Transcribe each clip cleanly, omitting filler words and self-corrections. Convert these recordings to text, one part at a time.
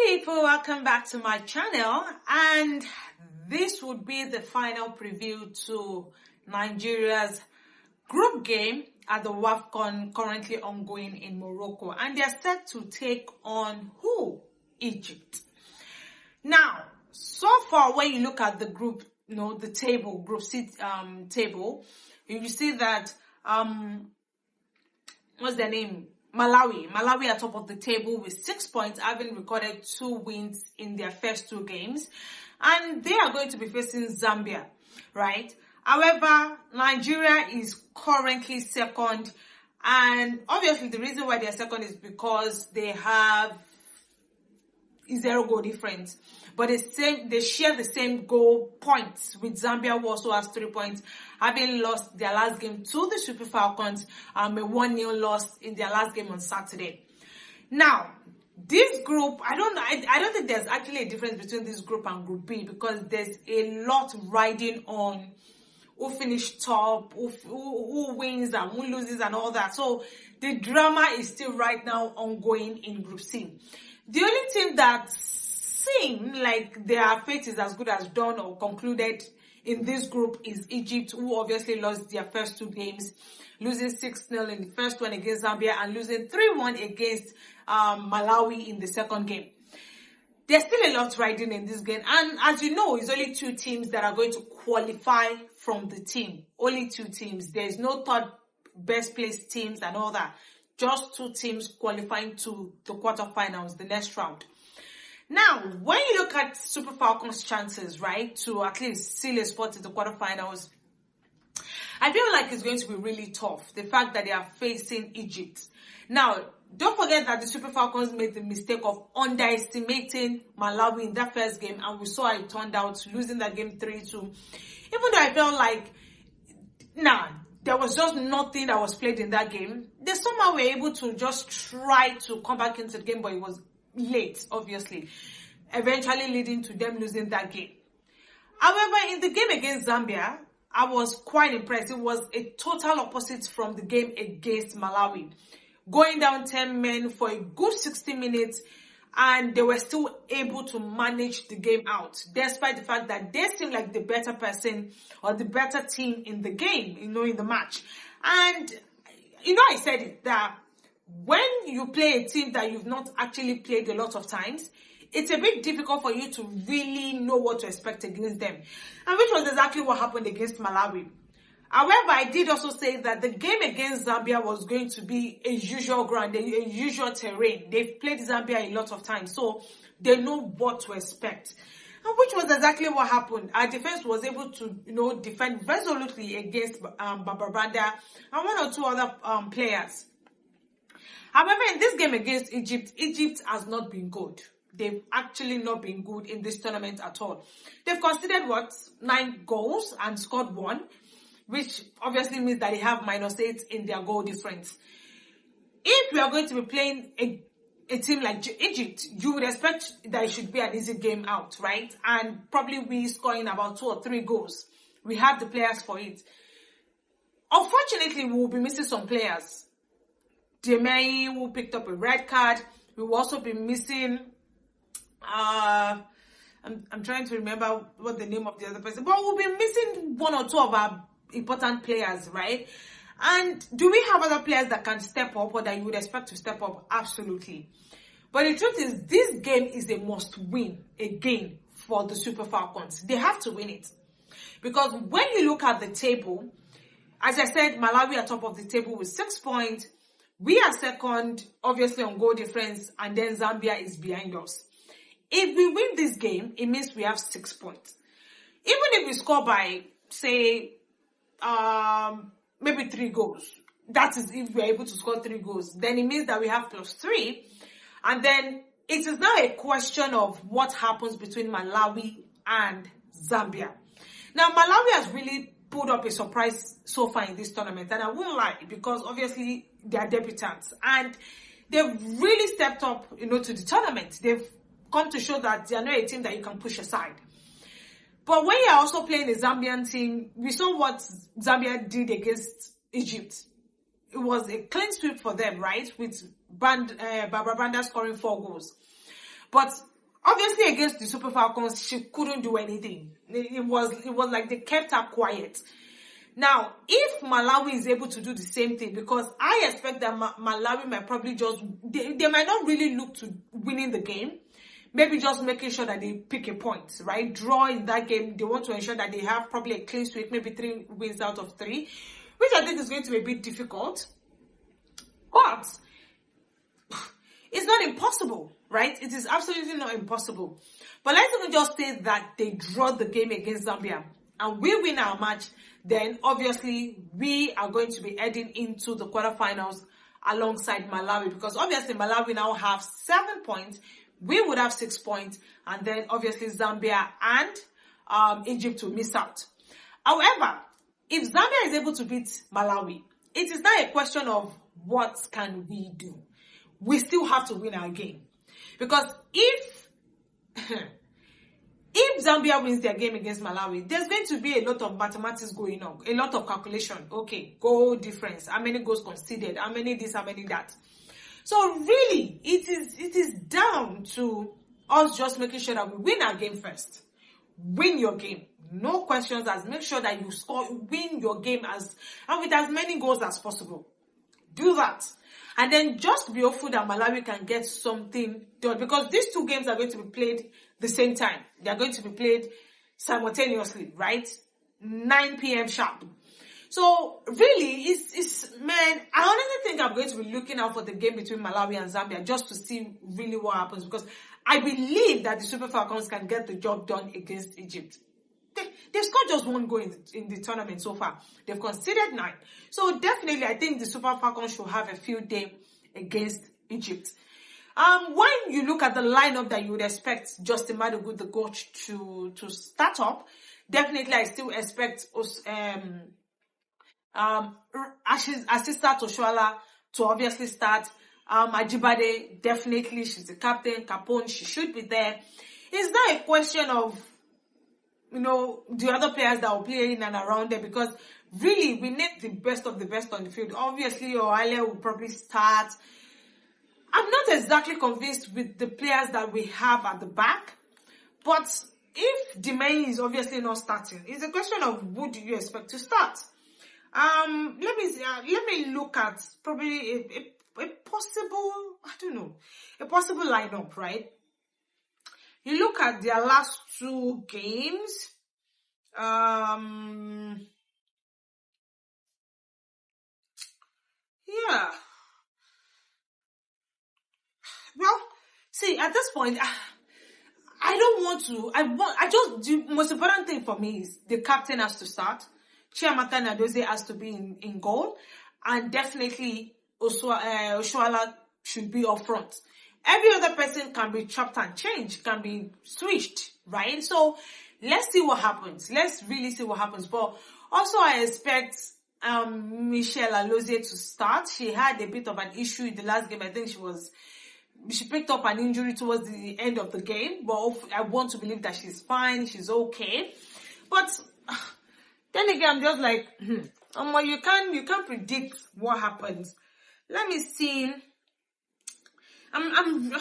People, welcome back to my channel, and this would be the final preview to Nigeria's group game at the Wafcon currently ongoing in Morocco, and they're set to take on who? Egypt. Now, so far when you look at the group, the table, group C table, you see that what's their name? Malawi are top of the table with 6 points, having recorded 2 wins in their first 2 games, and they are going to be facing Zambia, right? However, Nigeria is currently second, and obviously the reason why they are second is because they have 0 goal difference, but they share the same goal points with Zambia, who also has 3 points, having lost their last game to the Super Falcons, a 1-0 loss in their last game on Saturday. Now, this group, I don't think there's actually a difference between this group and Group B, because there's a lot riding on who finished top, who wins and who loses and all that. So the drama is still right now ongoing in Group C. The only team that seems like their fate is as good as done or concluded in this group is Egypt, who obviously lost their first 2 games, losing 6-0 in the first one against Zambia and losing 3-1 against Malawi in the second game. There's still a lot riding in this game, and as you know, it's only 2 teams that are going to qualify from the team. Only 2 teams. There's no third best placed teams and all that. Just 2 teams qualifying to the quarterfinals, the next round. Now, when you look at Super Falcons' chances, right, to at least seal a spot in the quarterfinals, I feel like it's going to be really tough. The fact that they are facing Egypt. Now, don't forget that the Super Falcons made the mistake of underestimating Malawi in that first game, and we saw how it turned out, losing that game 3-2. Even though I felt like, there was just nothing that was played in that game, they somehow were able to just try to come back into the game, but it was late, obviously, eventually leading to them losing that game. However, in the game against Zambia, I was quite impressed. It was a total opposite from the game against Malawi. Going down 10 men for a good 60 minutes, and they were still able to manage the game out, despite the fact that they seemed like the better person or the better team in the game, in the match. And, I said it, that when you play a team that you've not actually played a lot of times, it's a bit difficult for you to really know what to expect against them. And which was exactly what happened against Malawi. However, I did also say that the game against Zambia was going to be a usual ground, a usual terrain. They've played Zambia a lot of times, so they know what to expect. And which was exactly what happened. Our defense was able to, defend resolutely against Bababanda and 1 or 2 other players. However, in this game against Egypt, Egypt has not been good. They've actually not been good in this tournament at all. They've conceded 9 goals and scored 1. Which obviously means that they have -8 in their goal difference. If we are going to be playing a team like Egypt, you would expect that it should be an easy game out, right? And probably we scoring about 2 or 3 goals. We have the players for it. Unfortunately, we will be missing some players. Demei, who picked up a red card. We will also be missing... I'm trying to remember what the name of the other person... But we'll be missing 1 or 2 of our important players, right? And do we have other players that can step up or that you would expect to step up? Absolutely. But the truth is, this game is a must-win again for the Super Falcons. They have to win it. Because when you look at the table, as I said, Malawi are top of the table with 6 points. We are second, obviously, on goal difference, and then Zambia is behind us. If we win this game, it means we have 6 points. Even if we score by, say, maybe 3 goals. That is if we're able to score 3 goals. Then it means that we have +3. And then it is now a question of what happens between Malawi and Zambia. Now, Malawi has really put up a surprise so far in this tournament. And I won't lie, because obviously they are debutants. And they've really stepped up, to the tournament. They've come to show that they are not a team that you can push aside. But when you're also playing a Zambian team, we saw what Zambia did against Egypt. It was a clean sweep for them, right? With Bababanda scoring 4 goals. But Obviously, against the Super Falcons, she couldn't do anything. It was like they kept her quiet. Now, if Malawi is able to do the same thing, because I expect that Malawi might probably they might not really look to winning the game. Maybe just making sure that they pick a point, right? Draw in that game. They want to ensure that they have probably a clean sweep, maybe 3 wins out of 3, which I think is going to be a bit difficult. But it's not impossible, right? It is absolutely not impossible. But let's even just say that they draw the game against Zambia and we win our match, then obviously we are going to be heading into the quarterfinals alongside Malawi, because obviously Malawi now have 7 points, we would have 6 points, and then obviously Zambia and Egypt will miss out. However, if Zambia is able to beat Malawi, it is not a question of what can we do. We still have to win our game. Because if Zambia wins their game against Malawi, there's going to be a lot of mathematics going on, a lot of calculation. Okay, goal difference, how many goals conceded, how many this, how many that. So really, it is down to us just making sure that we win our game first. Win your game. No questions asked. Make sure that you win your game and with as many goals as possible. Do that. And then just be hopeful that Malawi can get something done, because these 2 games are going to be played the same time. They are going to be played simultaneously, right? 9 p.m. sharp. So really, man, I honestly think I'm going to be looking out for the game between Malawi and Zambia just to see really what happens, because I believe that the Super Falcons can get the job done against Egypt. They've scored just 1 goal in the tournament so far. They've conceded 9. So definitely, I think the Super Falcons should have a field day against Egypt. When you look at the lineup that you would expect Justin Madugu, the coach, to start up, definitely I still expect Assistant Oshoala to obviously start. Ajibade, definitely, she's the captain. Capone, she should be there. It's not a question of, the other players that will play in and around there, because really we need the best of the best on the field. Obviously, Oale will probably start. I'm not exactly convinced with the players that we have at the back, but if Demay is obviously not starting, it's a question of who do you expect to start. Let me look at probably a possible, a possible lineup, right? You look at their last 2 games. Yeah. Well, see, at this point, I don't want to. The most important thing for me is the captain has to start. Chiamaka Nadozie has to be in goal. And definitely Oshoala should be up front. Every other person can be chopped and changed, can be switched, right? So let's see what happens. Let's really see what happens. But also I expect Michelle Alozie to start. She had a bit of an issue in the last game. I think she picked up an injury towards the end of the game. But I want to believe that she's fine, she's okay. But then again, I'm just like, you can't predict what happens. Let me see. I'm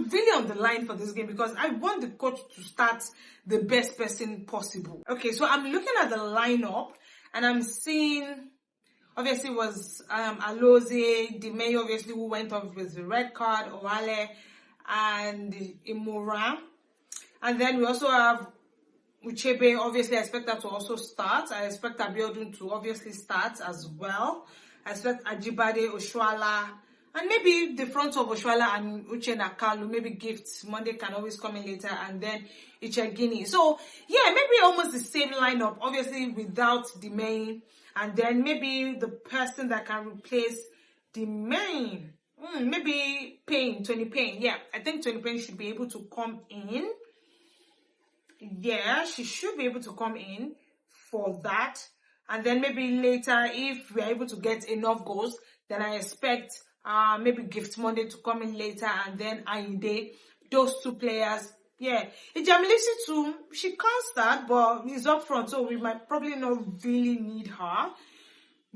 really on the line for this game because I want the coach to start the best person possible. Okay, so I'm looking at the lineup and I'm seeing, obviously it was Alozie, Demay, obviously who went off with the red card, Oale, and Imura. And then we also have Uchebe. Obviously I expect that to also start. I expect Abiodun to obviously start as well. I expect Ajibade, Oshoala, and maybe the front of Oshoala and Uche Nakalu, maybe Gifts. Monday can always come in later, and then Ichegini. So, yeah, maybe almost the same lineup, obviously without the main. And then maybe the person that can replace the main. Maybe Payne, Tony Payne. Yeah, I think Tony Payne should be able to come in. Yeah, she should be able to come in for that. And then maybe later, if we are able to get enough goals, then I expect maybe Gift Monday to come in later, and then Ainde, those 2 players. Yeah, Ijamilisi too, she can't start, but he's up front, so we might probably not really need her.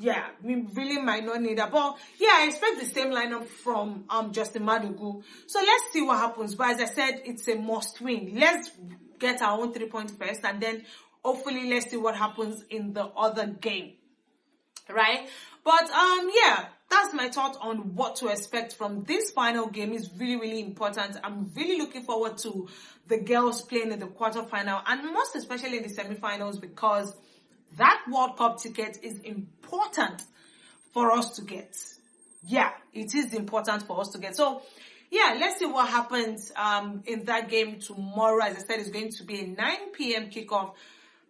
Yeah, we really might not need that. But yeah, I expect the same lineup from Justin Madugu. So let's see what happens. But as I said, it's a must win. Let's get our own 3 points first, and then hopefully let's see what happens in the other game. Right? But yeah, that's my thought on what to expect from this final game. Is really, really important. I'm really looking forward to the girls playing in the quarterfinal, and most especially in the semifinals, because that World Cup ticket is important for us to get. Yeah, it is important for us to get. So yeah, let's see what happens in that game tomorrow. As I said, it's going to be a 9 p.m. kickoff.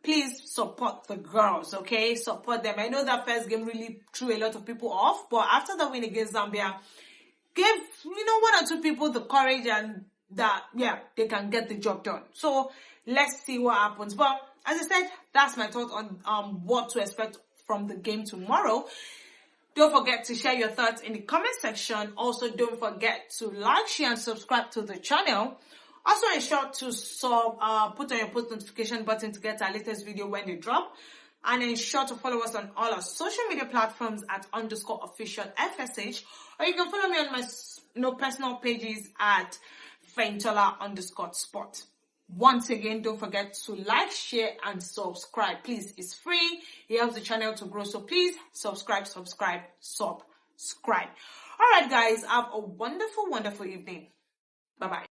Please support the girls, okay? Support them. I know that first game really threw a lot of people off, but after the win against Zambia, gave, one or two people the courage and that, yeah, they can get the job done. So let's see what happens. But as I said, that's my thought on what to expect from the game tomorrow. Don't forget to share your thoughts in the comment section. Also, don't forget to like, share, and subscribe to the channel. Also, ensure to put on your post notification button to get our latest video when they drop. And ensure to follow us on all our social media platforms at _official FSH. Or you can follow me on my personal pages at Fehintola _sport. Once again, don't forget to like, share, and subscribe. Please, it's free. It helps the channel to grow. So please subscribe. All right, guys, have a wonderful, wonderful evening. Bye-bye.